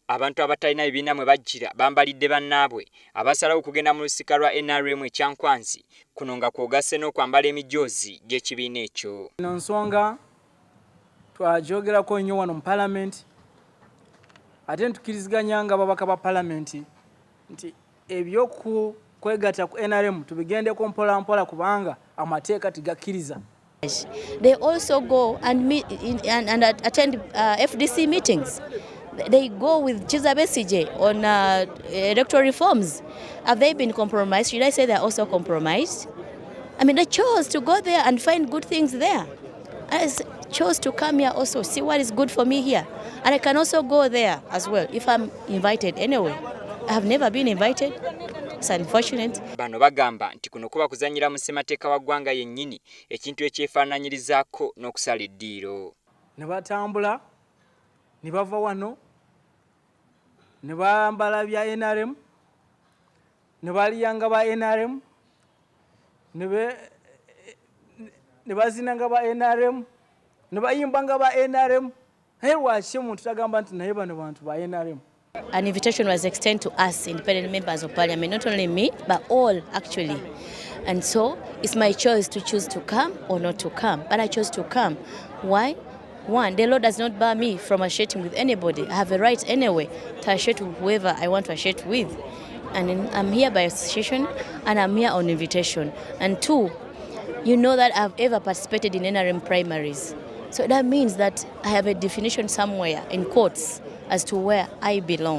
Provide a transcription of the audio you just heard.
Abantu abatalina ebibiina mwe bajjira bambalidde bannaabwe abasalawo okugenda mu lusika lwa NRM ekyankwanzi kuno nga kwogase n'okwambala emijoozi gy'ekibiina ekyo. Eno nsonga twagyogerako nnyo wano mu Paalamenti ate ntukiriziganya nga ababaka ba Paalamenti nti ebyokwegatta ku NRM tubigendeko mpola mpola kubanga amateeka tigakkiriza. They also go and meet and attend FDC meetings. They go with Kizza Besigye on electoral reforms. Have they been compromised? Should I say they're also compromised? I mean, they chose to go there and find good things there. I chose to come here also, see what is good for me here. And I can also go there as well if I'm invited anyway. I have never been invited. It's unfortunate. Bano bagamba nti kuno kuba kuzanyira mu ssemateeka wa ggwanga yennyini ekintu ekyefaananyirizaako n'okusala eddiiro. Ne batambula ne bava wano ne bambala bya NRM ne baliyanga ba NRM ne bazinanga ba NRM ne bayimbanga ba NRM. Lwaki omuntu tagamba nti naye bano bantu ba NRM? An invitation was extended to us, independent members of Parliament, not only me, but all actually. And so it's my choice to choose to come or not to come. But I chose to come. Why? One, the law does not bar me from associating with anybody. I have a right anyway to associate with whoever I want to associate with. And I'm here by association and I'm here on invitation. And two, you know that I've ever participated in NRM primaries. So that means that I have a definition somewhere in courts as to where I belong.